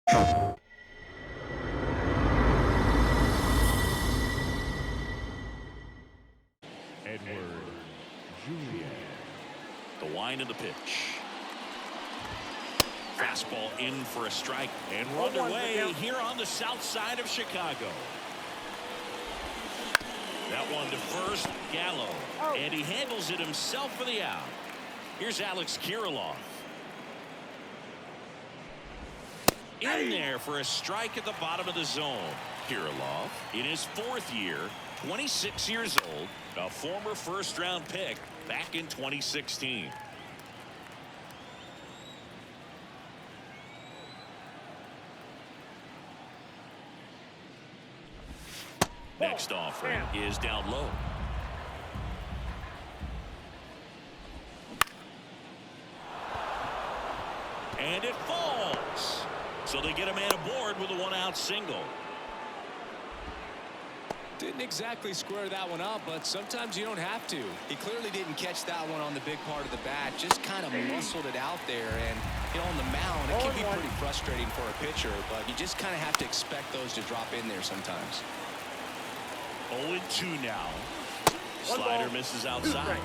Edward Jr. The wind of the pitch. Fastball in for a strike. And we're underway here on the south side of Chicago. That one to first, Gallo. And he handles it himself for the out. Here's Alex Kirilloff. In there for a strike at the bottom of the zone. Kirilloff, in his fourth year, 26 years old, a former first-round pick back in 2016. Next offering is down low. And it falls. So they get a man aboard with a one-out single. Didn't exactly square that one up, but sometimes you don't have to. He clearly didn't catch that one on the big part of the bat, just kind of muscled it out there. And, you know, on the mound, it can be pretty frustrating for a pitcher, but you just kind of have to expect those to drop in there sometimes. 0-2 now. Slider misses outside.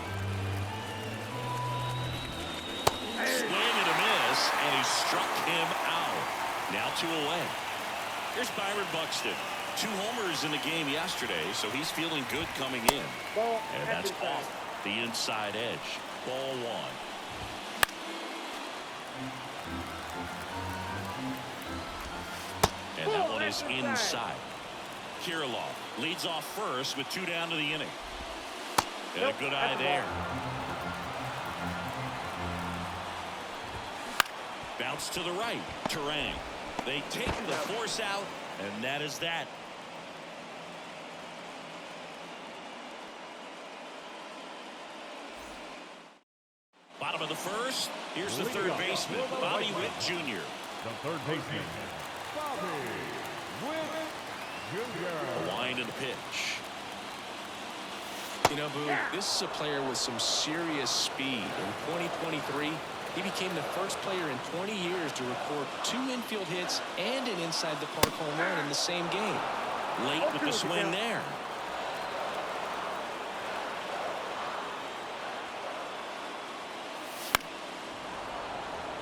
Swing and a miss, and he struck him out. Now 2 away. Here's Byron Buxton. 2 homers in the game yesterday, so he's feeling good coming in. And that's off the inside edge. Ball 1. And that one is inside. Kirilloff leads off first with 2 down to the inning. And a good eye there. Bounce to the right. Turang. They take the force out, and that is that. Bottom of the first. Here's the third baseman, Bobby Witt Jr. The third baseman, Bobby Witt Jr. The wind and the pitch. You know, Boo, this is a player with some serious speed. In 2023, he became the first player in 20 years to record 2 infield hits and an inside-the-park home run in the same game. Late with the swing there.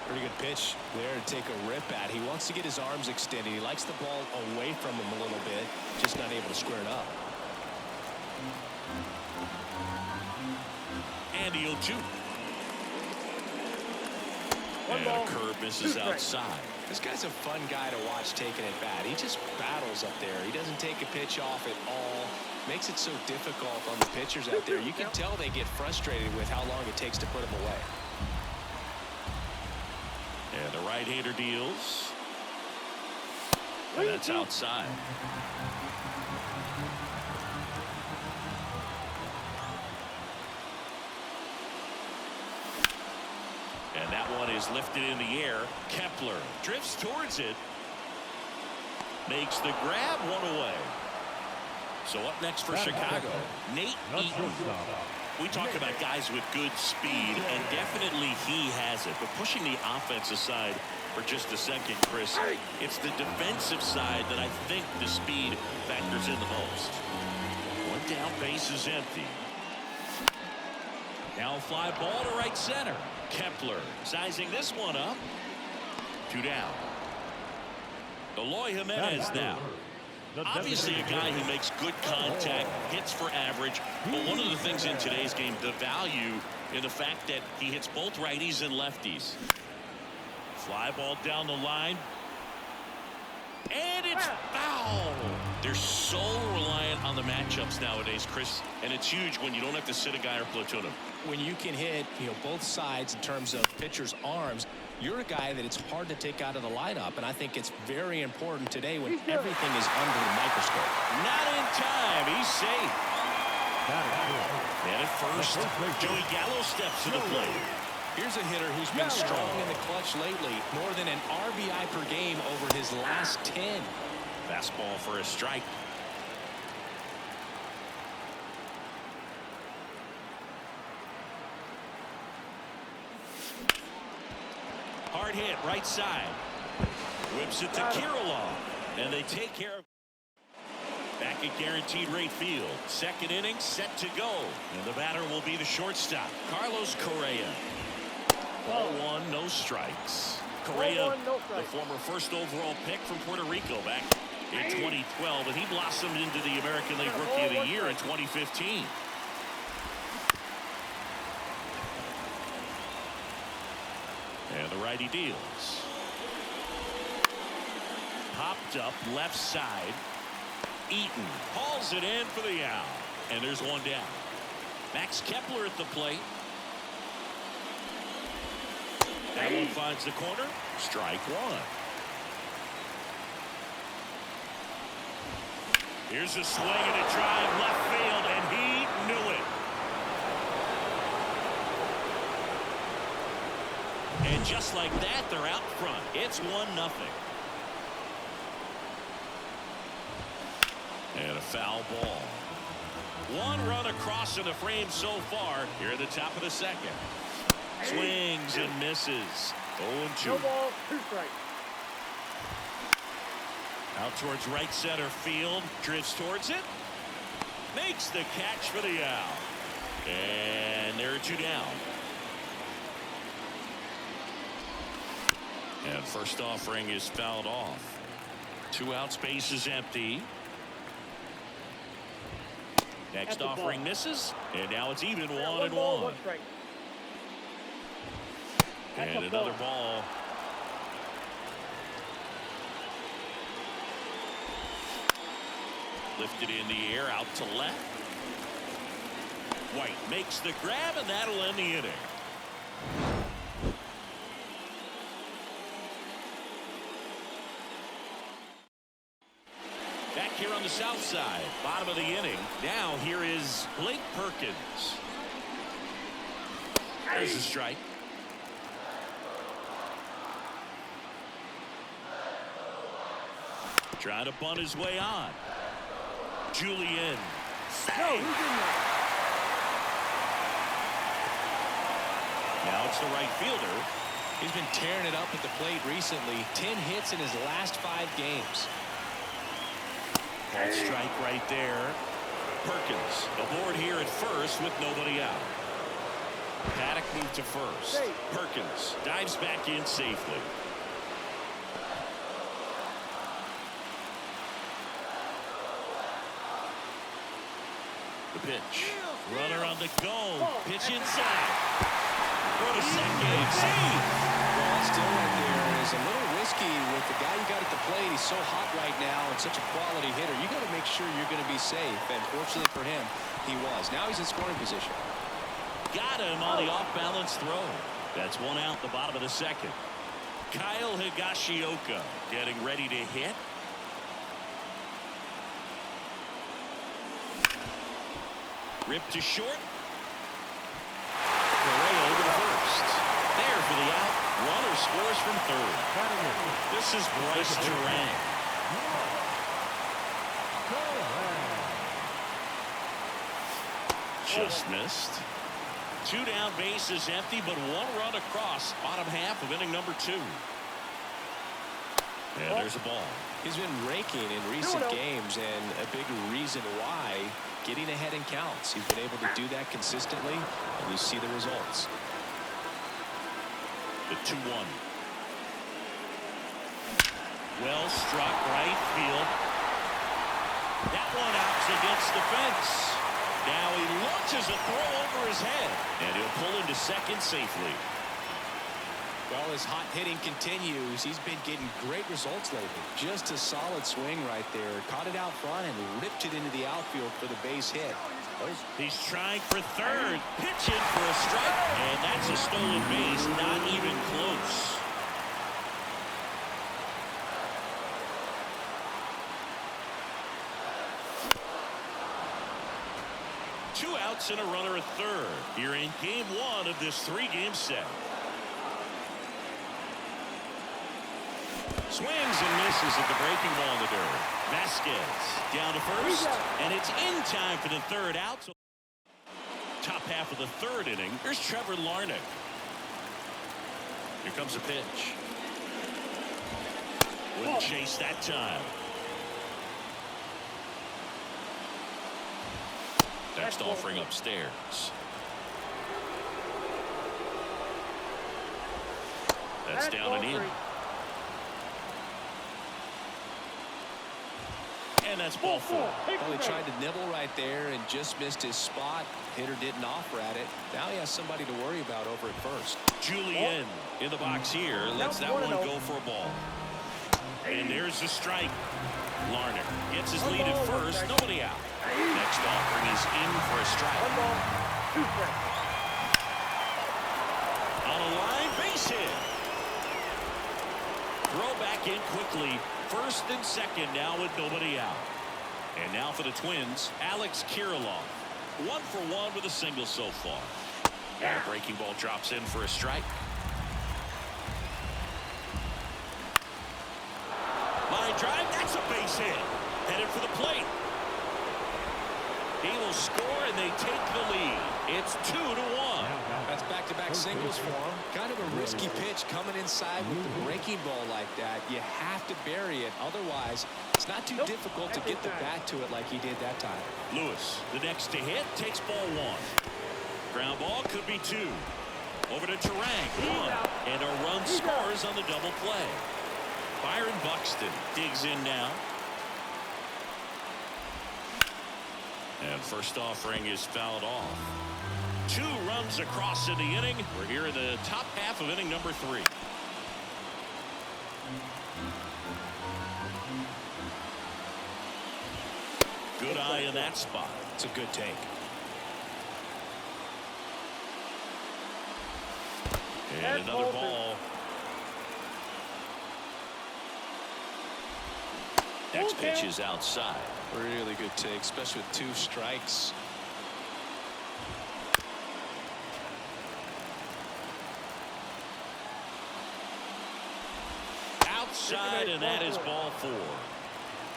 Pretty good pitch there to take a rip at. He wants to get his arms extended. He likes the ball away from him a little bit, just not able to square it up. And he'll shoot. And a curve misses outside. This guy's a fun guy to watch taking at bat. He just battles up there. He doesn't take a pitch off at all. Makes it so difficult on the pitchers out there. You can tell they get frustrated with how long it takes to put him away. And the right-hander deals. And that's outside. And that one is lifted in the air. Kepler drifts towards it. Makes the grab, 1 away. So up next for Chicago, Nate Eaton. We talk about guys with good speed, and definitely he has it. But pushing the offense aside for just a second, Chris, it's the defensive side that I think the speed factors in the most. 1 down, base is empty. Now a fly ball to right center. Kepler sizing this one up. 2 down. Eloy Jimenez now. Obviously a guy who makes good contact, hits for average, but one of the things in today's game, the value in the fact that he hits both righties and lefties. Fly ball down the line. And it's foul. They're so reliant on the matchups nowadays, Chris, and it's huge when you don't have to sit a guy or platoon him. When you can hit, both sides in terms of pitchers' arms, you're a guy that it's hard to take out of the lineup, and I think it's very important today when everything is under the microscope. Not in time. He's safe. And at first, Joey Gallo steps to the plate. Here's a hitter who's been strong in the clutch lately, more than an RBI per game over his last 10. Fastball for a strike. Hard hit, right side. Whips it to Kirilloff. And they take care of. Back at guaranteed rate field. Second inning set to go. And the batter will be the shortstop, Carlos Correa. Ball one, no strikes. Correa, the former first overall pick from Puerto Rico back in 2012, and he blossomed into the American League Rookie of the Year in 2015. And the righty deals. Popped up left side. Eaton hauls it in for the out. And there's one down. Max Kepler at the plate. That one finds the corner. Strike one. Here's a swing and a drive left field, and he knew it. And just like that, they're out front. It's 1-0. And a foul ball. One run across in the frame so far here at the top of the second. Swings and misses. 0-2. No ball, 2 strikes. Out towards right center field. Drifts towards it. Makes the catch for the out. And there are 2 down. And first offering is fouled off. 2 outs, base is empty. Next offering misses. And now it's even 1-1. 1 strike. And another ball. Lifted in the air out to left. White makes the grab, and that'll end the inning. Back here on the south side, bottom of the inning. Now here is Blake Perkins. There's a strike. Trying to bunt his way on. Julian. No, Now it's the right fielder. He's been tearing it up at the plate recently. 10 hits in his last 5 games. That strike right there. Perkins aboard here at first with nobody out. Paddock moved to first. Perkins dives back in safely. The pitch. Runner on the go. Pitch inside. Go to second. Save. Well, that still right there is a little risky with the guy you got at the plate. He's so hot right now and such a quality hitter. You got to make sure you're going to be safe. And fortunately for him, he was. Now he's in scoring position. Got him on the off-balance throw. That's 1 out the bottom of the second. Kyle Higashioka getting ready to hit. Ripped to short. Correa over to first. There for the out. Runner scores from third. This is Bryce Turang. Just missed. 2 down, base is empty, but 1 run across. Bottom half of inning number 2. And there's a ball. He's been raking in recent games, and a big reason why, getting ahead in counts. He's been able to do that consistently, and you see the results. The 2-1. Well struck right field. That one out's against the fence. Now he launches a throw over his head, and he'll pull into second safely. Well, his hot hitting continues. He's been getting great results lately. Just a solid swing right there. Caught it out front and ripped it into the outfield for the base hit. He's trying for third. Pitch in for a strike. And that's a stolen base. Not even close. Two outs and a runner at third. Here in game 1 of this 3-game set. Swings and misses at the breaking ball in the dirt. Vasquez down to first, and it's in time for the third out. So top half of the third inning. Here's Trevor Larnach. Here comes a pitch. the chase that time. Next offering upstairs. That's down and in. And that's ball 4. Well, he tried to nibble right there and just missed his spot. Hitter didn't offer at it. Now he has somebody to worry about over at first. Julien in the box here. Lets that one go for a ball. And there's the strike. Larner gets his lead at first. Nobody out. Next offering is in for a strike. On a line, base hit. Throw back in quickly. First and second now with nobody out. And now for the Twins, Alex Kirilloff. 1 for 1 with a single so far. And a breaking ball drops in for a strike. Line drive, that's a base hit. Headed for the plate. He will score and they take the lead. It's 2-1. That's back-to-back singles for him. Kind of a risky pitch coming inside with the breaking ball like that. You have to bury it. Otherwise, it's not too difficult to get the bat to it like he did that time. Lewis, the next to hit, takes ball 1. Ground ball could be 2. Over to Turang, 1. And a run scores on the double play. Byron Buxton digs in now. And first offering is fouled off. 2 runs across in the inning. We're here in the top half of inning number 3. Good eye in that spot. It's a good take. And another ball. Next pitch is outside. Really good take, especially with 2 strikes. Outside, and that is ball 4.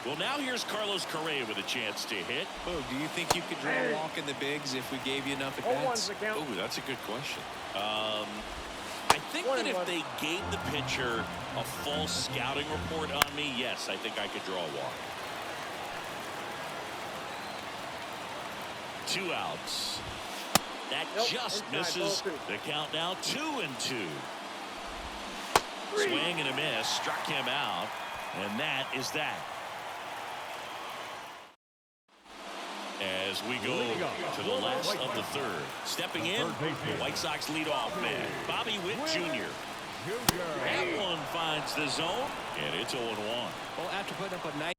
Well, now here's Carlos Correa with a chance to hit. Oh, do you think you could draw a walk in the bigs if we gave you enough at-bats? Oh, that's a good question. I think that if they gave the pitcher a false scouting report on me, yes, I think I could draw a walk. 2 outs. That just misses the count now. 2-2. Swing and a miss. Struck him out. And that is that. As we go to the last of the 3rd. Stepping in, the White Sox leadoff man, Bobby Witt Jr. That one finds the zone, and it's 0-1. Well, after putting up a nice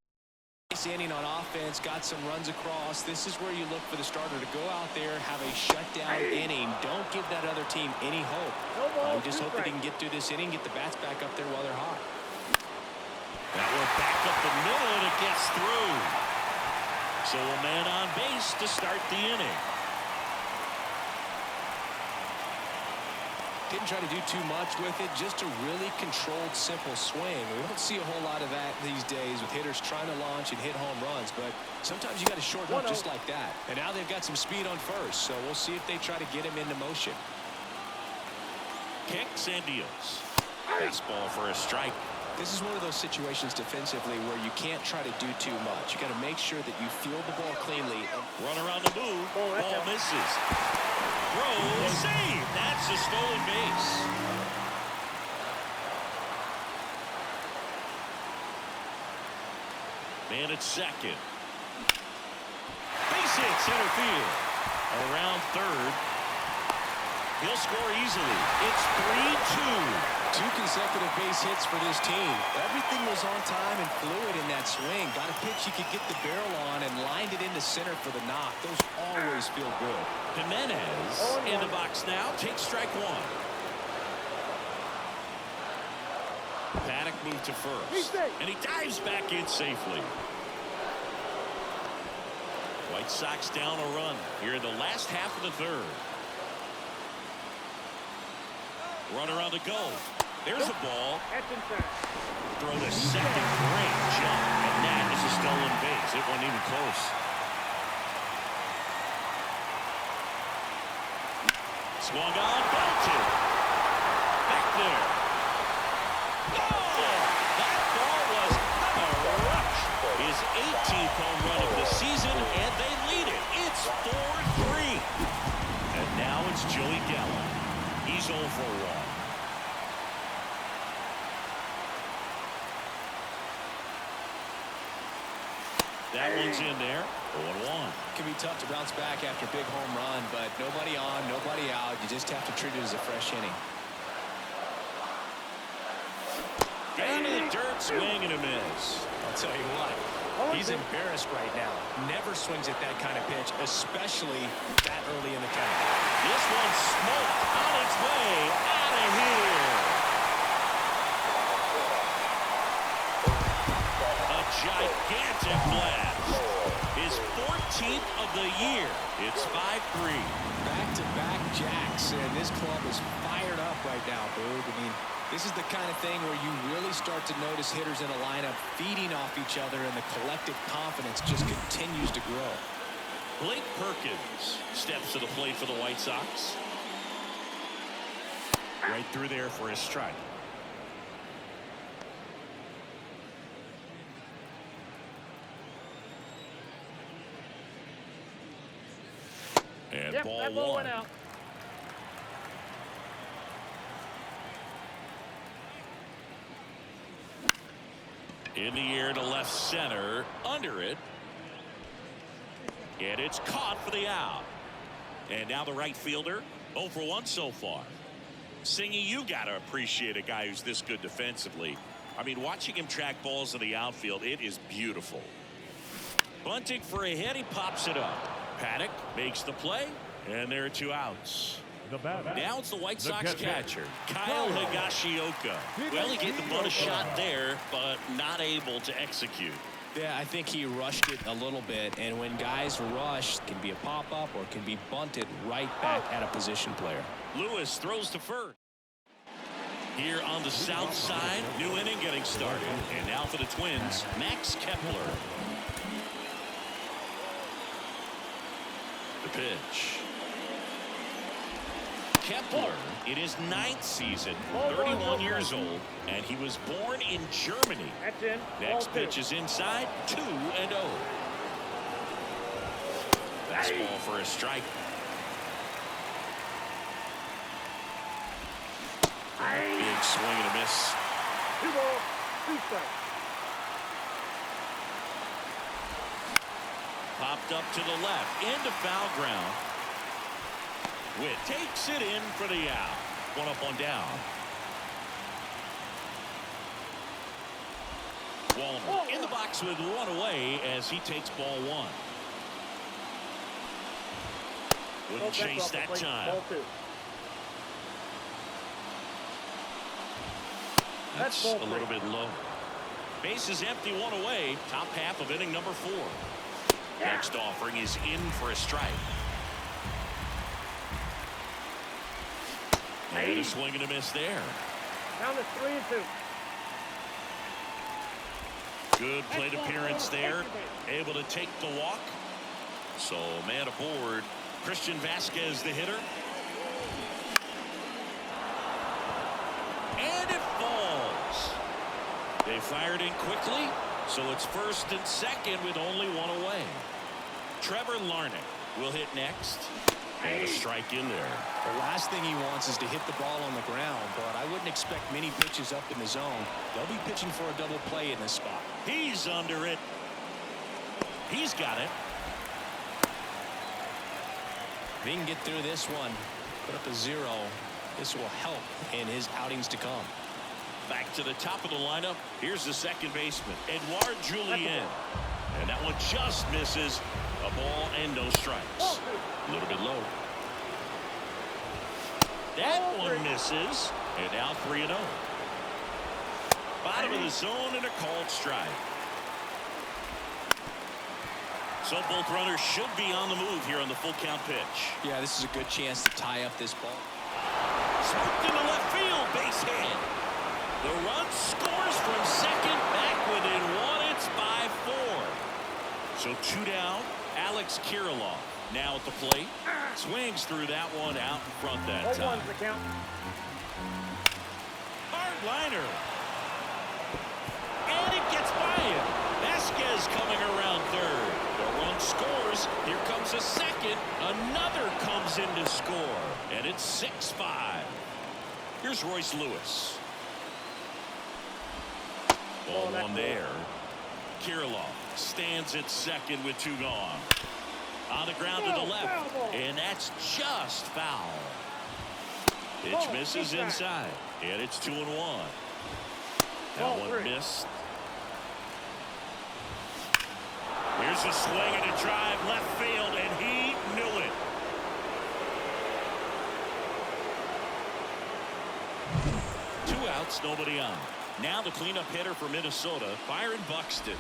inning on offense, got some runs across, this is where you look for the starter to go out there, have a shutdown inning. Don't give that other team any hope. We just hope that he can get through this inning, get the bats back up there while they're hot. That one back up the middle, and it gets through. So a man on base to start the inning. Didn't try to do too much with it, just a really controlled, simple swing. We don't see a whole lot of that these days with hitters trying to launch and hit home runs, but sometimes you got to shorten up just like that. And now they've got some speed on first, so we'll see if they try to get him into motion. Kicks and deals. Fastball for a strike. This is one of those situations defensively where you can't try to do too much. You got to make sure that you field the ball cleanly. Run around the move. Ball misses. Throw, save. That's a stolen base. Man at second. Base hit center field. Around 3rd. He'll score easily. It's 3-2. 2 consecutive base hits for this team. Everything was on time and fluid in that swing. Got a pitch you could get the barrel on and lined it into center for the knock. Those always feel good. Jimenez in the box now. Takes strike 1. Paddock moved to first. And he dives back in safely. White Sox down a run here in the last half of the 3rd. Runner on the go. There's a ball. Throw to second. Great jump. And that is a stolen base. It wasn't even close. Swung on. Belted. Back there. Oh! That ball was Gallen. He's 0 for 1. That one's in there. 0-1. Can be tough to bounce back after a big home run, but nobody on, nobody out. You just have to treat it as a fresh inning. Down to the dirt, swing and a miss. I'll tell you what, he's embarrassed right now. Never swings at that kind of pitch, especially that early in the count. This one's smoked on its way out of here. A gigantic blast. His 14th of the year. It's 5-3. Back-to-back jacks, and this club is fired up right now, Boog. I mean, this is the kind of thing where you really start to notice hitters in a lineup feeding off each other, and the collective confidence just continues to grow. Blake Perkins steps to the plate for the White Sox. Right through there for his strike. And ball one. Went out. In the air to left center, under it. And it's caught for the out. And now the right fielder, 0 for 1 so far. Singy, you got to appreciate a guy who's this good defensively. I mean, watching him track balls in the outfield, it is beautiful. Bunting for a hit, he pops it up. Paddock makes the play, and there are 2 outs. The batter. Now it's the White The Sox catcher, Kyle Higashioka. Well, he gave the bunt a shot there, but not able to execute. Yeah, I think he rushed it a little bit, and when guys rush, it can be a pop-up or it can be bunted right back at a position player. Lewis throws to first. Here on the south side, new inning getting started. And now for the Twins, Max Kepler. The pitch. Kepler in his 9th season, 31 years old, and he was born in Germany. That's in. Next pitch is inside, 2-0. Fastball for a strike. Big swing and a miss. 2 balls, 2 strikes. Popped up to the left, into foul ground. Witt takes it in for the out. 1 up, 1 down. Wallner in the box with 1 away as he takes ball 1. Wouldn't chase that time. Ball 2. That's ball a 3. little bit low. Base is empty, 1 away. Top half of inning number 4. Next offering is in for a strike. And a swing and a miss there. Down to 3-2. Good plate appearance there. Able to take the walk. So man aboard. Christian Vasquez, the hitter. And it falls. They fired in quickly. So it's first and second with only 1 away. Trevor Larnach will hit next. And a strike in there. The last thing he wants is to hit the ball on the ground, but I wouldn't expect many pitches up in the zone. They'll be pitching for a double play in this spot. He's under it. He's got it. If he can get through this one, put up a 0, this will help in his outings to come. Back to the top of the lineup. Here's the second baseman, Edouard Julien. And that one just misses. A ball and no strikes. A little bit low. That one misses. And now 3-0. Bottom of the zone and a called strike. So both runners should be on the move here on the full count pitch. Yeah, this is a good chance to tie up this ball. Smoked into left field, base hit. The run scores from second, back within 1. It's 5-4. So 2 down. Alex Kirilloff now at the plate. Swings through that one out in front that time. 0-1's the count. Hard liner. And it gets by him. Vasquez coming around third. The run scores. Here comes a second. Another comes in to score. And it's It's 6-5. Here's Royce Lewis. Ball one there. Kirilloff stands at second with 2 gone. On the ground to the left, and that's just foul. Pitch misses inside, and it's 2-1. That one missed. Here's a swing and a drive left field, and he knew it. Two outs, nobody on. Now the cleanup hitter for Minnesota, Byron Buxton.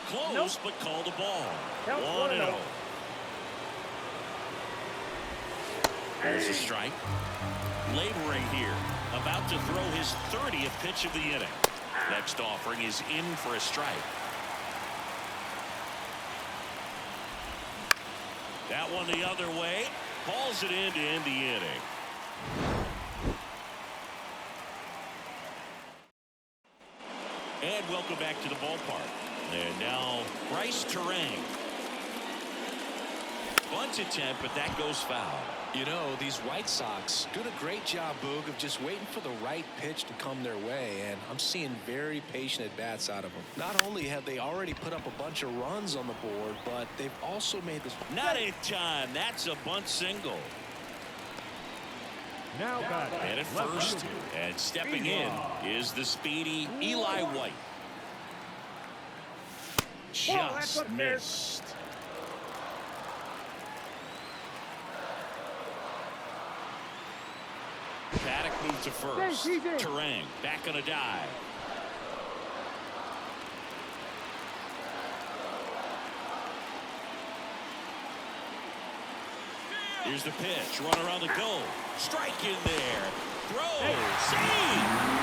Close, but called a ball. 1-0. There's a strike. Laboring here, about to throw his 30th pitch of the inning. Next offering is in for a strike. That one the other way. Hauls it in to end the inning. And welcome back to the ballpark. And now Bryce Turang. Bunt attempt, but that goes foul. You know, these White Sox did a great job, Boog, of just waiting for the right pitch to come their way, and I'm seeing very patient at-bats out of them. Not only have they already put up a bunch of runs on the board, but they've also made this... Not in time. That's a bunt single. Now batting. And at first, and stepping in is the speedy Eli White. Just missed. Paddock moved to first. Turang back on a dive. Here's the pitch. Run around the goal. Strike in there. Throw. Save.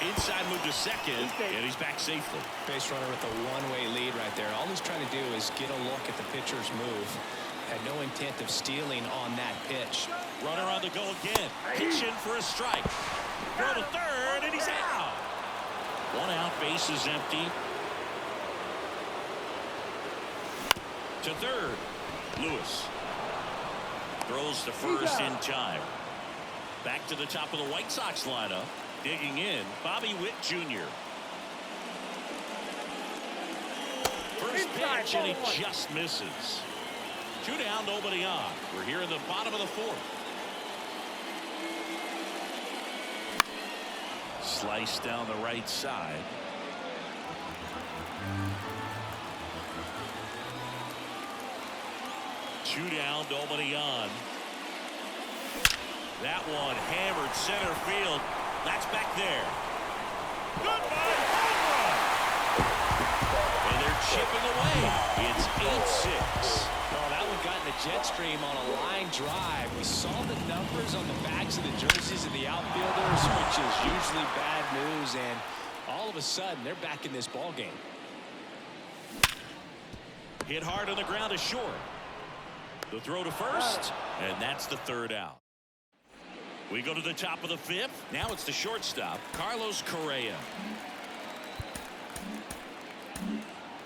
Inside move to second, and he's back safely. Base runner with a one-way lead right there. All he's trying to do is get a look at the pitcher's move. Had no intent of stealing on that pitch. Runner on the go again. Pitch in for a strike. Throw to third, and he's out. 1 out, base is empty. To third. Lewis throws to first in time. Back to the top of the White Sox lineup. Digging in, Bobby Witt Jr. First pitch, and he just misses. 2 down, nobody on. We're here in the bottom of the 4th. Slice down the right side. Two down, nobody on. That one hammered center field. That's back there. Goodbye, and they're chipping away. It's 8-6. Oh, that one got in the jet stream on a line drive. We saw the numbers on the backs of the jerseys of the outfielders, which is usually bad news, and all of a sudden they're back in this ball game. Hit hard on the ground is short. The throw to first, and that's the 3rd out. We go to the top of the 5th. Now it's the shortstop, Carlos Correa.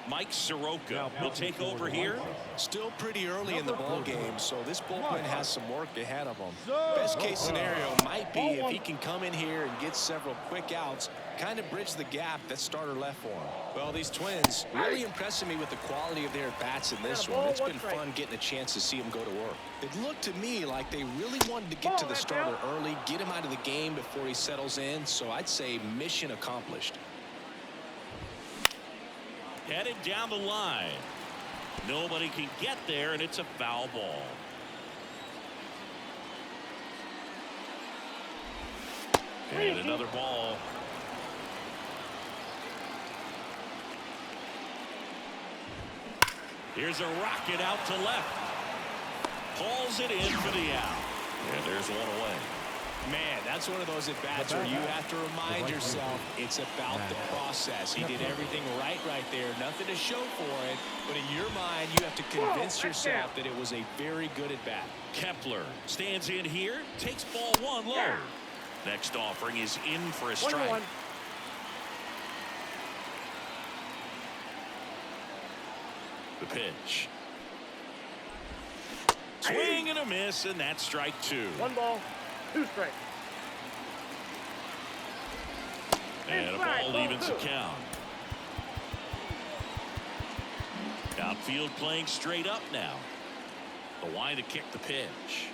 Mike Soroka will take over here. Still pretty early in the ball game, so this bullpen has some work ahead of them. Best case scenario might be if he can come in here and get several quick outs, kind of bridge the gap that starter left for him. Well, these Twins really impressing me with the quality of their at-bats in this one. It's been fun getting a chance to see them go to work. It looked to me like they really wanted to get to the starter early, get him out of the game before he settles in, so I'd say mission accomplished. Headed down the line. Nobody can get there, and it's a foul ball. And another ball. Here's a rocket out to left. Pulls it in for the out. And there's one away. Man, that's one of those at-bats where you have to remind yourself it's about the process. He did everything right there. Nothing to show for it. But in your mind, you have to convince yourself that it was a very good at-bat. Kepler stands in here. Takes ball 1 low. Next offering is in for a strike. The pitch. Swing and a miss, and that's strike 2. 1 ball, 2 strikes. And a ball evens the count. Outfield playing straight up now. The line to kick the pitch.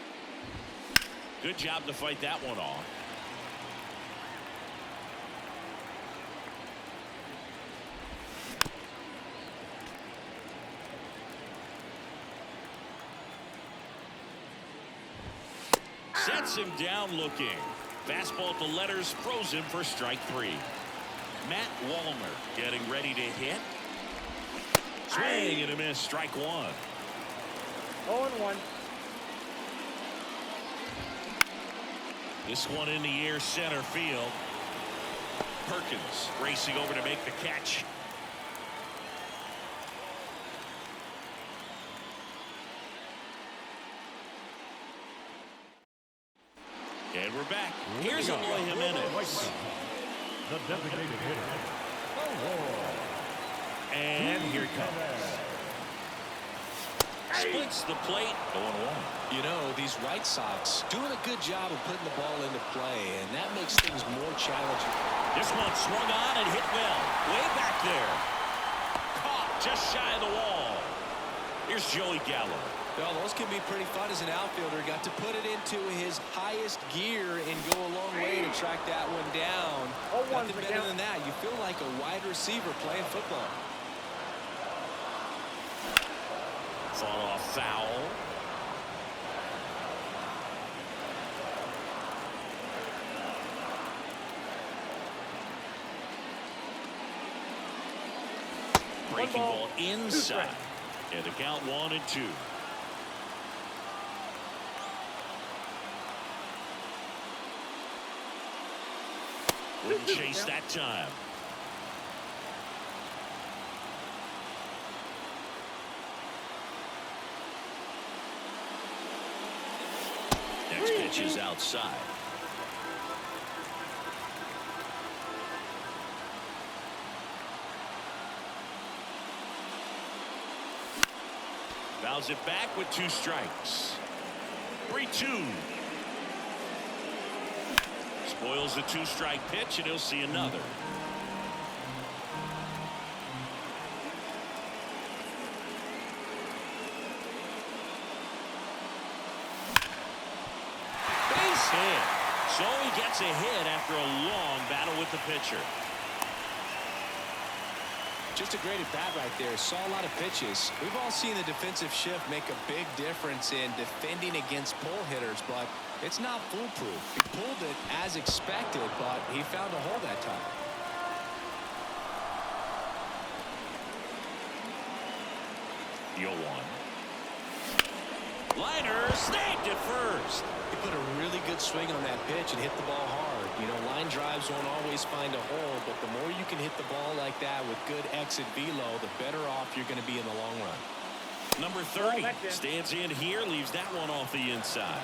Good job to fight that one off. Sets him down looking. Fastball at the letters, throws him for strike 3. Matt Wallner getting ready to hit. Swing and a miss, strike 1. 0-1. This one in the air, center field. Perkins racing over to make the catch. And we're back. Here's Eloy Jimenez. The designated hitter. And here it comes. Splits the plate. 0-1. You know, these White Sox doing a good job of putting the ball into play, and that makes things more challenging. This one swung on and hit well. Way back there. Caught just shy of the wall. Here's Joey Gallo. Well, those can be pretty fun as an outfielder. Got to put it into his highest gear and go a long way to track that one down. Nothing better than that. You feel like a wide receiver playing football. Fought off foul. Breaking ball inside. And the count 1-2. Wouldn't chase that time. Next pitch is outside. Fouls it back with 2 strikes. 3-2. Spoils the 2-strike pitch, and he'll see another. Base hit. So he gets a hit after a long battle with the pitcher. Just a great at-bat right there. Saw a lot of pitches. We've all seen the defensive shift make a big difference in defending against pull hitters, but it's not foolproof. He pulled it as expected, but he found a hole that time. Yo one. Liner snagged it first. He put a really good swing on that pitch and hit the ball hard. You know, line drives won't always find a hole, but the more you can hit the ball like that with good exit velo, the better off you're going to be in the long run. Number 30 stands in here, leaves that one off the inside.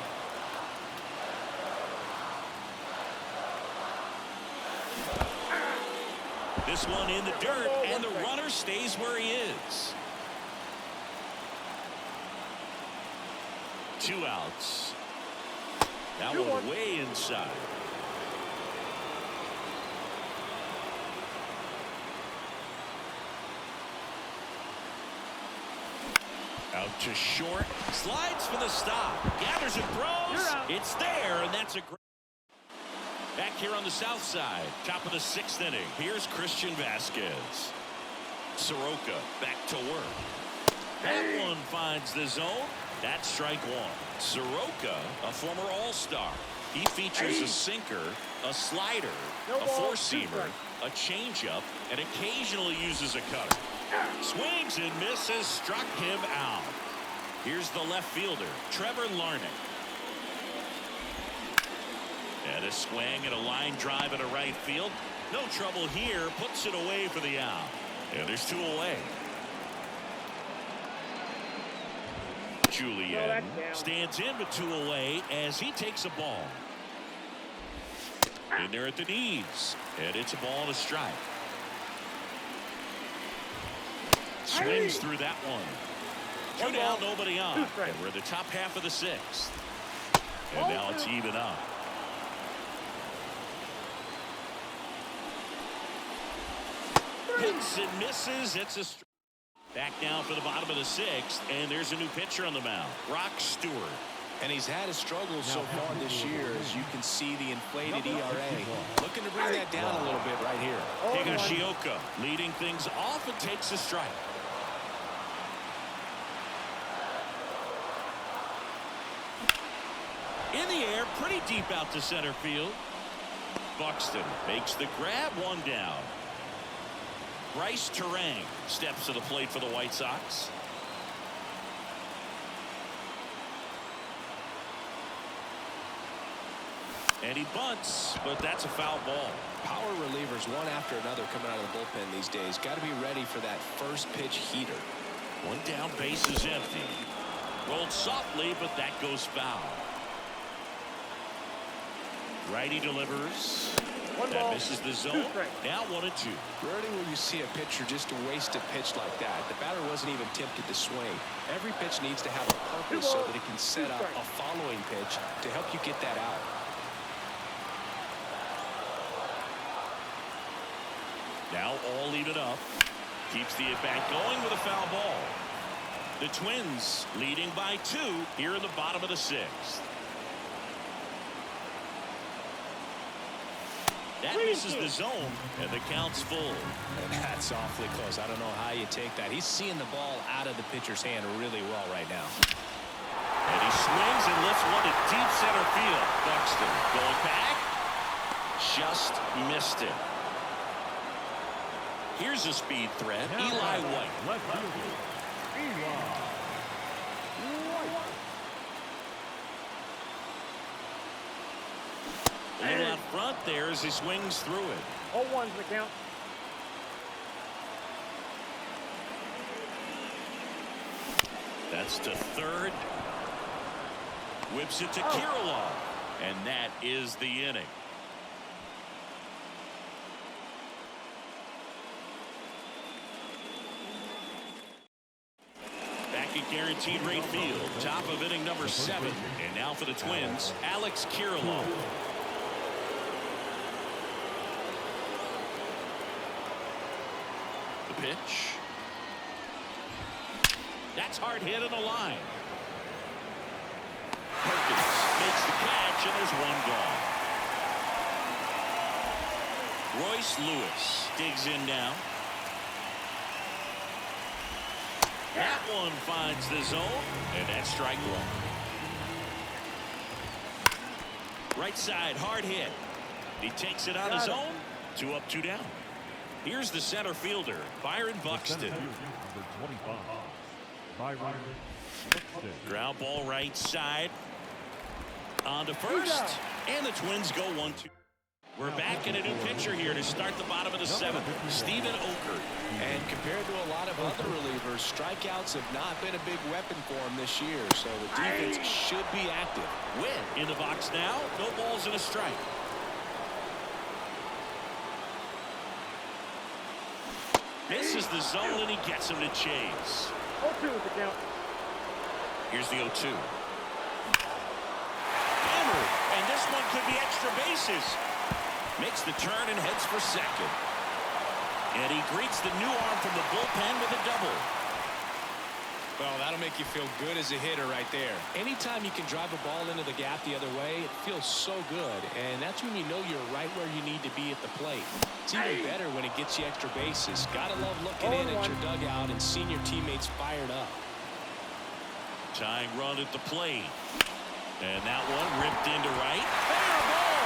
This one in the dirt, and the runner stays where he is. 2 outs. That one way inside. Out to short. Slides for the stop. Gathers and throws. It's there, and that's a great. Back here on the south side. Top of the 6th inning. Here's Christian Vasquez. Soroka back to work. That one finds the zone. That's strike 1. Soroka, a former All-Star. He features a sinker, a slider, a four-seamer, a changeup, and occasionally uses a cutter. Swings and misses, struck him out. Here's the left fielder, Trevor Larnach. And a swing and a line drive into right field. No trouble here, puts it away for the out. And there's 2 away. Julian stands in with 2 away as he takes a ball. In there at the knees. And it's a ball and a strike. Swings through that one. Two One down, ball, nobody on. two strikes. And we're in the top half of the sixth. And now it's even up. Hits and misses. It's a back down for the bottom of the sixth, and there's a new pitcher on the mound, Brock Stewart. And he's had his struggles so far this year, as you can see the inflated ERA. Looking to bring that down a little bit right here. Higashioka leading things off and takes a strike. In the air, pretty deep out to center field. Buxton makes the grab, one down. Bryce Terang steps to the plate for the White Sox. And he bunts, but that's a foul ball. Power relievers one after another coming out of the bullpen these days. Got to be ready for that first pitch heater. One down, base is empty. Rolled softly, but that goes foul. Righty delivers. One That ball, misses the two zone. strikes. Now 1-2. Rarely will you see a pitcher just to waste a pitch like that. The batter wasn't even tempted to swing. Every pitch needs to have a purpose so that it can set up a following pitch to help you get that out. Now all even up. Keeps the at-bat going with a foul ball. The Twins leading by 2 here in the bottom of the sixth. That misses the zone, and the count's full. And that's awfully close. I don't know how you take that. He's seeing the ball out of the pitcher's hand really well right now. And he swings and lifts one to deep center field. Buxton going back. Just missed it. Here's a speed threat. Eli White. Left fielder, Eli White. A little out front there as he swings through it. 0-1's the count. That's to third. Whips it to Kirilloff. And that is the inning. Back at Guaranteed Rate Field, top of inning number 7. And now for the Twins, Alex Kirilloff. The pitch. That's hard hit on the line. Perkins makes the catch, and there's one gone. Royce Lewis digs in now. That one finds the zone, and that's strike one. Right side, hard hit. He takes it on his own. 2 up, 2 down. Here's the center fielder, Byron Buxton. Center fielder, number 25, Byron Buxton. Ground ball right side. On to first. And the Twins go 1-2. We're back in a new pitcher here to start the bottom of the 7th. Steven Okert. And compared to a lot of other relievers, strikeouts have not been a big weapon for him this year, so the defense should be active. Win in the box now. No balls and a strike. This is the zone, and he gets him to chase. 0-2 is the count. Here's the 0-2. Hammered, and this one could be extra bases. Makes the turn and heads for second. And he greets the new arm from the bullpen with a double. Well, that'll make you feel good as a hitter right there. Anytime you can drive a ball into the gap the other way, it feels so good. And that's when you know you're right where you need to be at the plate. It's even better when it gets you extra bases. Gotta love looking in at your dugout and seeing your teammates fired up. Tying run at the plate. And that one ripped into right. Fair ball.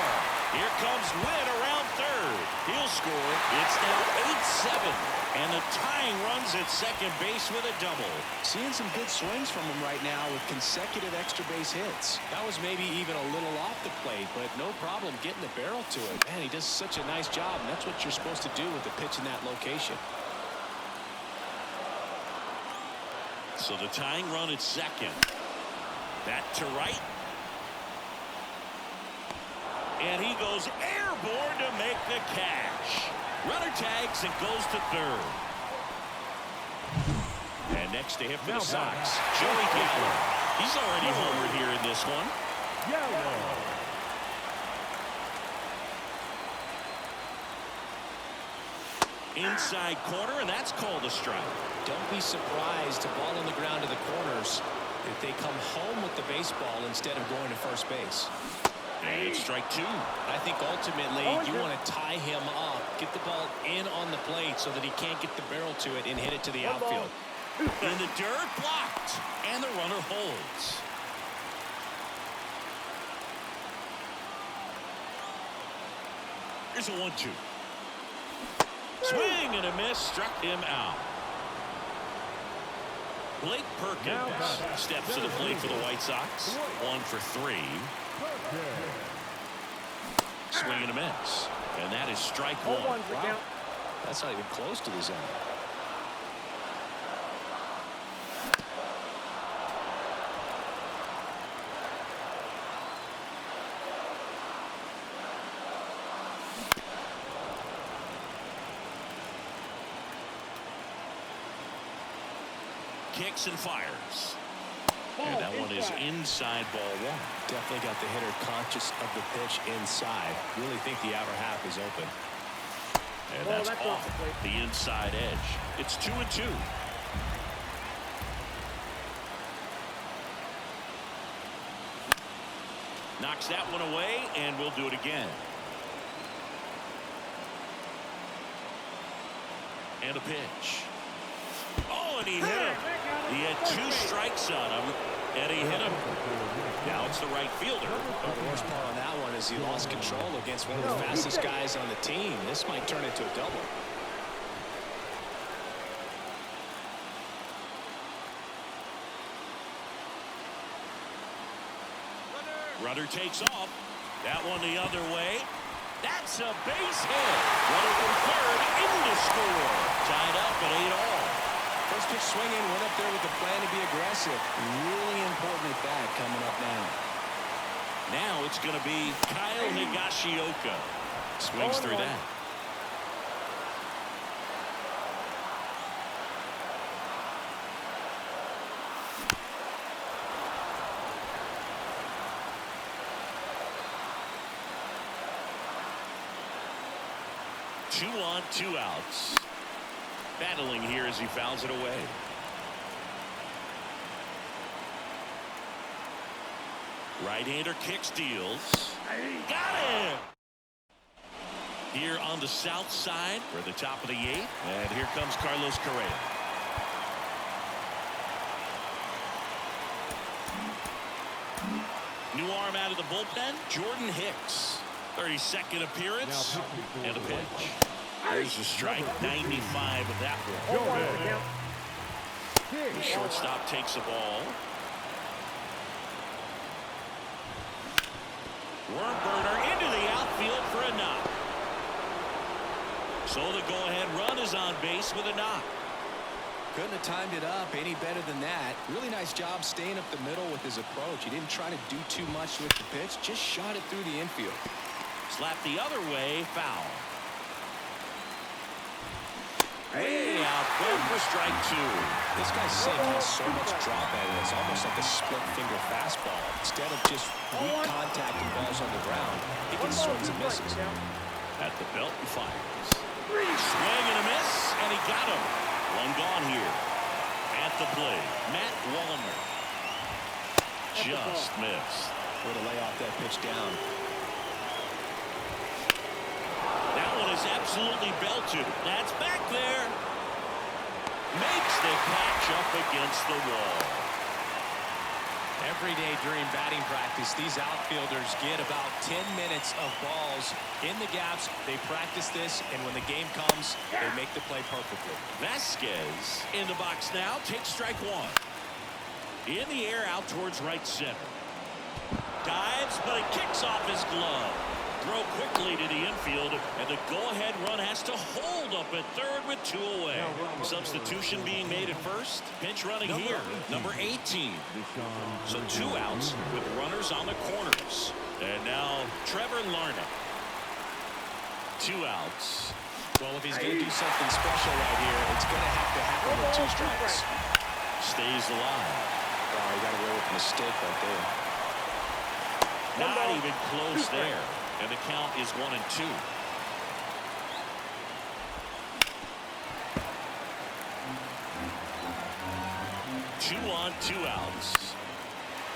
Here comes Witt around third. He'll score. It's now 8-7. And the tying runs at second base with a double. Seeing some good swings from him right now with consecutive extra base hits. That was maybe even a little off the plate, but no problem getting the barrel to it. Man, he does such a nice job, and that's what you're supposed to do with a pitch in that location. So the tying run at second. That to right. And he goes airborne to make the catch. Runner tags and goes to third. And And next to him for the Sox, Joey Gallo. He's already homered here in this one. Yellow. Inside corner, and that's called a strike. Don't be surprised to ball on the ground to the corners if they come home with the baseball instead of going to first base. And strike two. I think ultimately you want to tie him up, get the ball in on the plate so that he can't get the barrel to it and hit it to the outfield. In the dirt, blocked, and the runner holds. Here's a 1-2. Swing and a miss, struck him out. Blake Perkins steps to the plate for the White Sox. 1 for 3. Swing and a miss. And that is strike one. Wow. That's not even close to the zone. Kicks and fires. And that one is inside ball one. Definitely got the hitter conscious of the pitch inside. Really think the outer half is open. And that's off the inside edge. It's 2-2. Knocks that one away, and we'll do it again. And a pitch. Oh, and he hit him. He had 2 strikes on him, and he hit him. Now it's the right fielder. Well, the worst part on that one is he lost control against one of the fastest guys on the team. This might turn into a double. Runner takes off. That one the other way. That's a base hit. Runner from third in to score. Tied up at 8-all. First pitch swinging, went up there with the plan to be aggressive. Really important at bat coming up now. Now it's going to be Kyle Higashioka. Swings through that. Two on, 2 outs. Battling here as he fouls it away. Right-hander kicks, deals. Got him! Here on the south side for the top of the 8th. And here comes Carlos Correa. New arm out of the bullpen, Jordan Hicks. 32nd appearance and a pitch. There's a strike, 95 of that one. The shortstop takes the ball. Worm burner into the outfield for a knock. So the go-ahead run is on base with a knock. Couldn't have timed it up any better than that. Really nice job staying up the middle with his approach. He didn't try to do too much with the pitch, just shot it through the infield. Slap the other way, foul. Way out for strike 2. This guy's sink has so much drop at it. It's almost like a split finger fastball. Instead of just weak contact and balls on the ground, he can swings and misses. At the belt and fires. Swing and a miss, and he got him. One gone here. At the plate, Matt Wallner. Just missed. Way to lay off that pitch down. That one is absolutely belted. That's back there. Makes the catch up against the wall. Every day during batting practice, these outfielders get about 10 minutes of balls in the gaps. They practice this, and when the game comes, they make the play perfectly. Vasquez in the box now. Takes strike 1. In the air out towards right center. Dives, but it kicks off his glove. Throw quickly to the infield, and the go-ahead run has to hold up at third with 2 away. Substitution being made at first. Pinch running here, number 18. So 2 outs with runners on the corners. And now Trevor Larnach. 2 outs. Well, if he's going to do something special right here, it's going to have to happen with 2 strikes. stays alive. Oh, he got away with a mistake right there. Not even close there. And the count is 1-2. 2 on, 2 outs.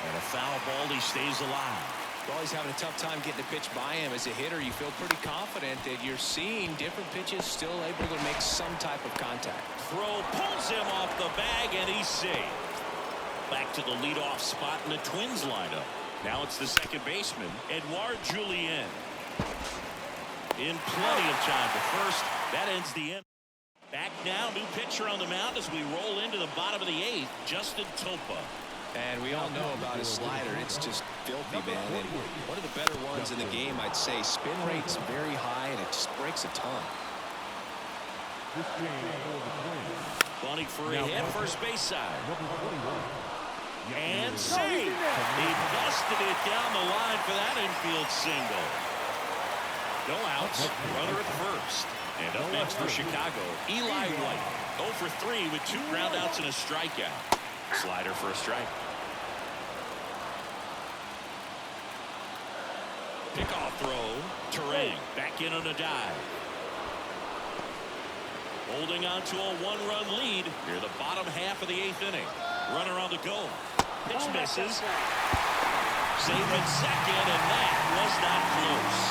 And a foul ball, he stays alive. Well, he's having a tough time getting a pitch by him. As a hitter, you feel pretty confident that you're seeing different pitches still able to make some type of contact. Throw pulls him off the bag, and he's safe. Back to the leadoff spot in the Twins lineup. Now it's the second baseman, Edouard Julien. In plenty of time to first. That ends the inning. Back now, new pitcher on the mound as we roll into the bottom of the 8th, Justin Topa. And we all know about his slider. It's just filthy, man. And one of the better ones in the game, I'd say. Spin rate's very high, and it just breaks a ton. This game for the Twins. Bunting for a hit, first base side. Number 21. And safe. He busted it down the line for that infield single. No outs, runner at first. And up next for Chicago, Eli White. 0 for 3 with 2 groundouts and a strikeout. Slider for a strike. Pickoff throw. Turang back in on a dive. Holding on to a 1-run lead near the bottom half of the 8th inning. Runner on the go. Pitch misses. Save in second, and that was not close.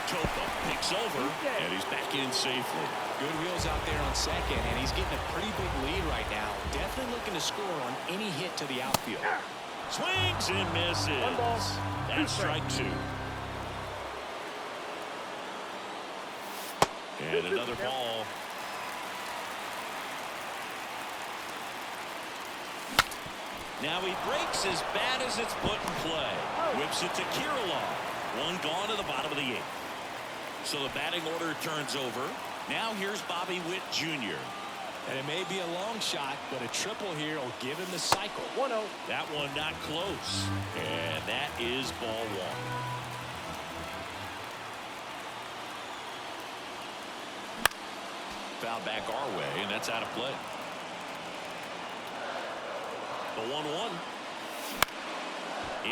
Topa picks over, and he's back in safely. Good wheels out there on second, and he's getting a pretty big lead right now. Definitely looking to score on any hit to the outfield. Swings and misses. That's strike 2. And another ball. Now he breaks as bad as it's put in play. Whips it to Kirilloff. 1 gone to the bottom of the 8th. So the batting order turns over. Now here's Bobby Witt Jr. And it may be a long shot, but a triple here will give him the cycle. 1-0. That one not close. And that is ball 1. Foul back our way, and that's out of play. The 1-1.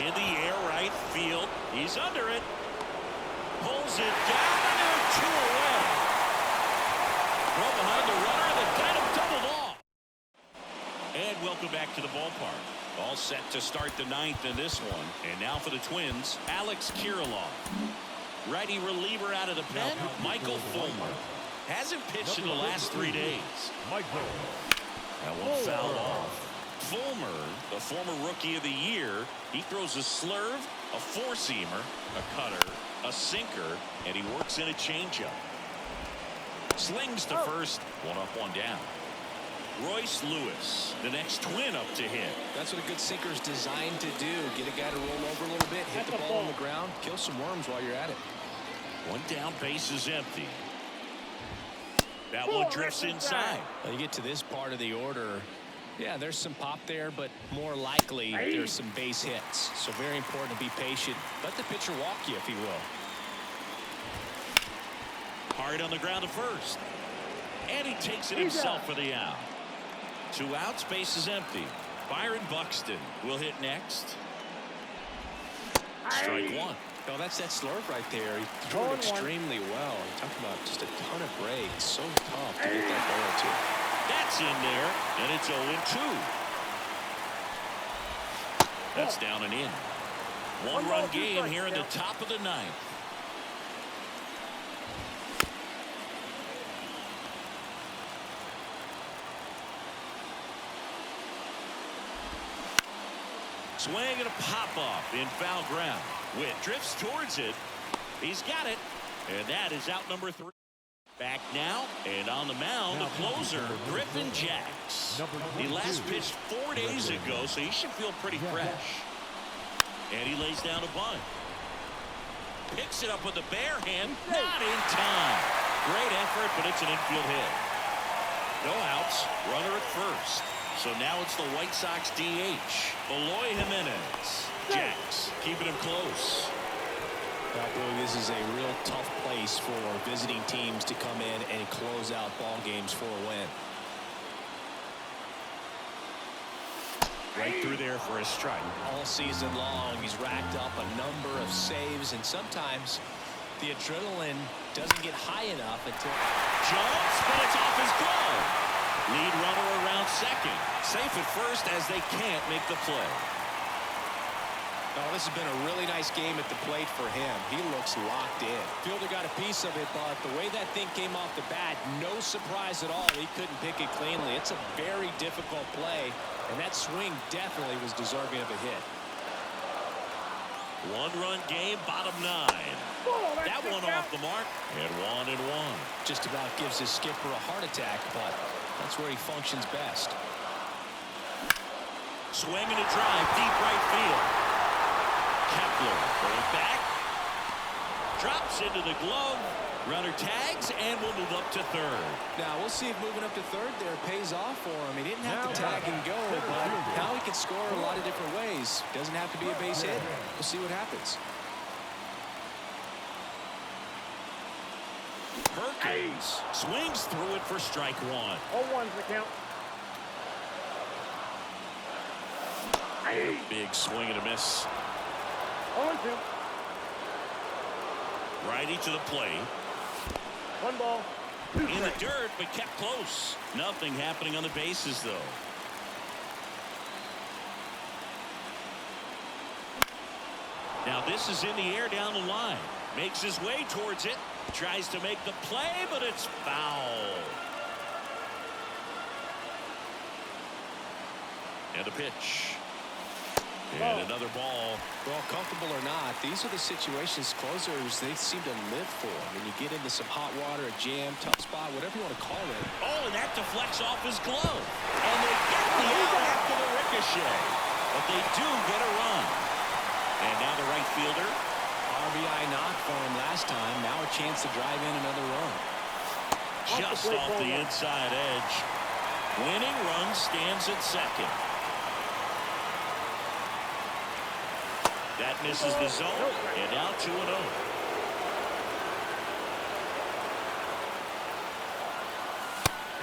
In the air, right field. He's under it. Pulls it down, and they're 2 away. Well behind the runner, that got him doubled off. And welcome back to the ballpark. All set to start the 9th in this one. And now for the Twins, Alex Kirilloff. Righty reliever out of the pen, Michael Fulmer. Hasn't pitched in the last 3 days. Michael. That one fouled off. Fulmer, the former rookie of the year, he throws a slurve, a 4-seamer, a cutter, a sinker, and he works in a changeup. Slings to first, 1 up, 1 down. Royce Lewis, the next Twin up to hit. That's what a good sinker's designed to do. Get a guy to roll over a little bit, hit the ball on the ground, kill some worms while you're at it. 1 down, base is empty. That one drifts inside. When you get to this part of the order, yeah, there's some pop there, but more likely there's some base hits. So very important to be patient. Let the pitcher walk you, if he will. Hard on the ground to first. And he takes it himself for the out. 2 outs, base is empty. Byron Buxton will hit next. Strike 1. Oh, that's that slurve right there. He threw it extremely well. You're talking about just a ton of breaks. So tough to get that ball to. That's in there, and it's 0-2. That's down and in. 1-run game here in the top of the 9th. Swing and a pop-off in foul ground. Witt drifts towards it. He's got it. And that is out number 3. Back now, and on the mound, the closer, Griffin Jax. He last pitched 4 days ago, so he should feel pretty fresh. And he lays down a bunt. Picks it up with the bare hand. Not in time. Great effort, but it's an infield hit. No outs. Runner at first. So now it's the White Sox DH, Eloy Jimenez. Jax keeping him close. Well, Boog, this is a real tough place for visiting teams to come in and close out ball games for a win. Right through there for a strike. All season long, he's racked up a number of saves, and sometimes the adrenaline doesn't get high enough until Jones, but it's off his glove. Lead runner around second. Safe at first as they can't make the play. Oh, this has been a really nice game at the plate for him. He looks locked in. Fielder got a piece of it, but the way that thing came off the bat, no surprise at all. He couldn't pick it cleanly. It's a very difficult play, and that swing definitely was deserving of a hit. One-run game, bottom 9. That one off the mark, and 1-1. Just about gives his skipper a heart attack, but that's where he functions best. Swing and a drive, deep right field. Kepler going back. Drops into the glove. Runner tags, and will move up to third. Now, we'll see if moving up to third there pays off for him. He didn't have to tag and go, but now he can score a lot of different ways. Doesn't have to be a base hit. We'll see what happens. Perkins swings through it for strike 1. 0-1's the count. Big swing and a miss. 0-2. Righty to the plate. 1 ball. 2 In the strikes. dirt, but kept close. Nothing happening on the bases, though. Now this is in the air down the line. Makes his way towards it. Tries to make the play, but it's foul. And a pitch. And another ball. Well, comfortable or not, these are the situations closers they seem to live for. When you get into some hot water, a jam, tough spot, whatever you want to call it. Oh, and that deflects off his glove. And they get the out after the ricochet. But they do get a run. And now the right fielder. RBI knock for him last time. Now a chance to drive in another run. Just off the inside edge. Winning run stands at second. That misses the zone, and now 2-0.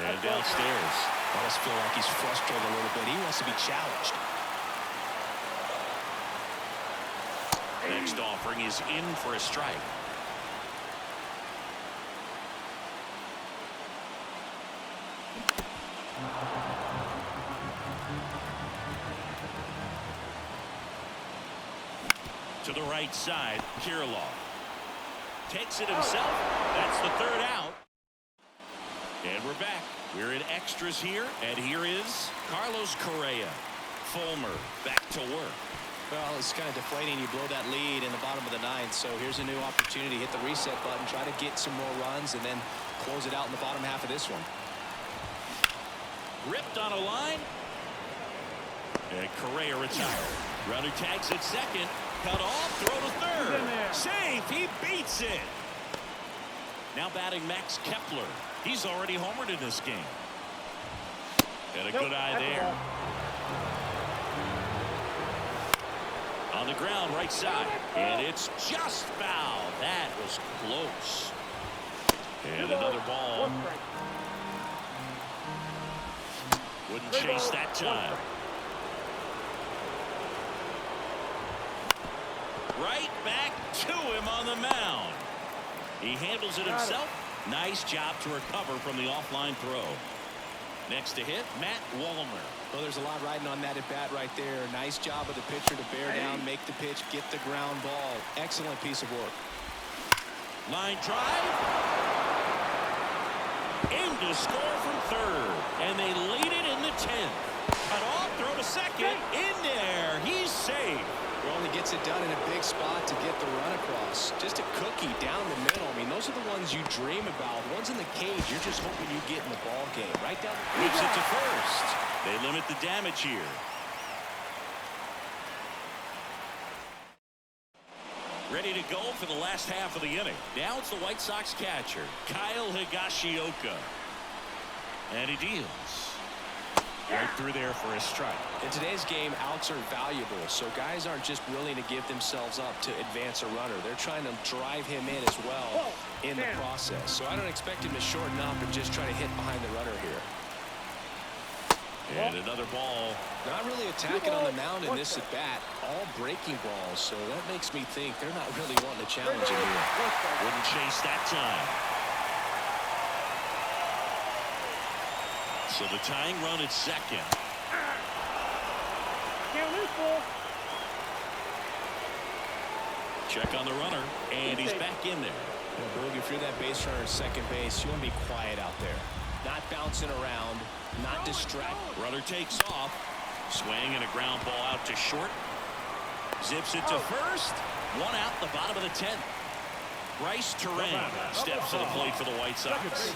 And downstairs. I just feel like he's frustrated a little bit. He wants to be challenged. Next offering is in for a strike. To the right side, Kirilloff takes it himself. That's the third out. And we're back. We're in extras here, and here is Carlos Correa. Fulmer back to work. Well, it's kind of deflating. You blow that lead in the bottom of the ninth, so here's a new opportunity. Hit the reset button, try to get some more runs, and then close it out in the bottom half of this one. Ripped on a line. And Correa retired. Runner tags at second. Cut off, throw to third. Safe, he beats it. Now batting Max Kepler. He's already homered in this game. And a good eye there. On the ground, right side. And it's just foul. That was close. And another ball. Wouldn't chase that time. Right back to him on the mound. He handles it himself. Nice job to recover from the offline throw. Next to hit, Matt Wallmer. Well, there's a lot riding on that at bat right there. Nice job of the pitcher to bear down, make the pitch, get the ground ball. Excellent piece of work. Line drive. In to score from third. And they lead it in the 10th. Cut off, throw to second. In there. He's safe. Only gets it done in a big spot to get the run across. Just a cookie down the middle. I mean, those are the ones you dream about. The ones in the cage, you're just hoping you get in the ball game. Right down the Moves it to first. They limit the damage here. Ready to go for the last half of the inning. Now it's the White Sox catcher, Kyle Higashioka. And he deals. Right through there for a strike. In today's game, outs are valuable, so guys aren't just willing to give themselves up to advance a runner. They're trying to drive him in as well in the process. So I don't expect him to shorten up and just try to hit behind the runner here. And another ball. Not really attacking on the mound in this at bat. All breaking balls, so that makes me think they're not really wanting to challenge him here. Wouldn't chase that time. So the tying run at second. Can't lose, fool. Check on the runner, and he's back in there. Boog, if you're that base runner at second base, you want to be quiet out there. Not bouncing around, not distract. Runner takes off. Swing and a ground ball out to short. Zips it to first. One out the bottom of the 10th. Bryce Terrain steps to the plate for the White Sox.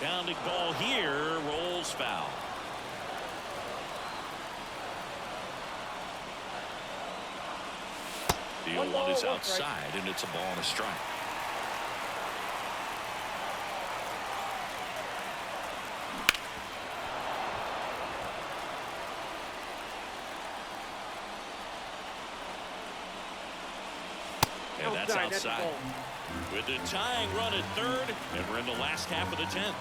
Pounding ball here, rolls foul. The 0-1 is outside, and it's a ball and a strike. And that's outside. With the tying run at third, and we're in the last half of the 10th.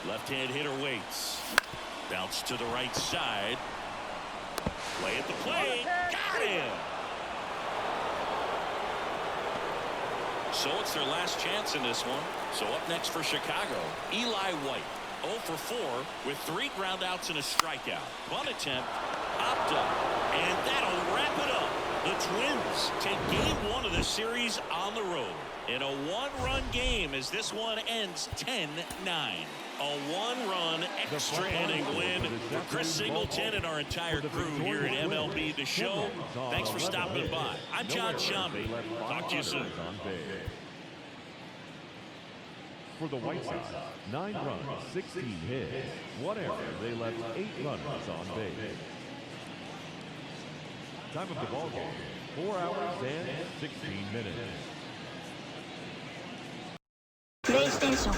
Left-hand hitter waits. Bounce to the right side. Play at the plate. Got him. So it's their last chance in this one. So up next for Chicago, Eli White. 0 for 4 with 3 groundouts and a strikeout. Bunt attempt, popped up, and that'll wrap it up. The Twins take game 1 of the series on the road in a 1-run game as this one ends 10-9. A 1-run extra inning win for Chris Singleton and our entire crew here at MLB The Show. Thanks for stopping by. I'm John Sciambi. Talk to you soon. For the White Sox, 9 runs, 16 hits, 1 error. They left 8 runners on base. Time of the ball game, 4 hours and 16 minutes. PlayStation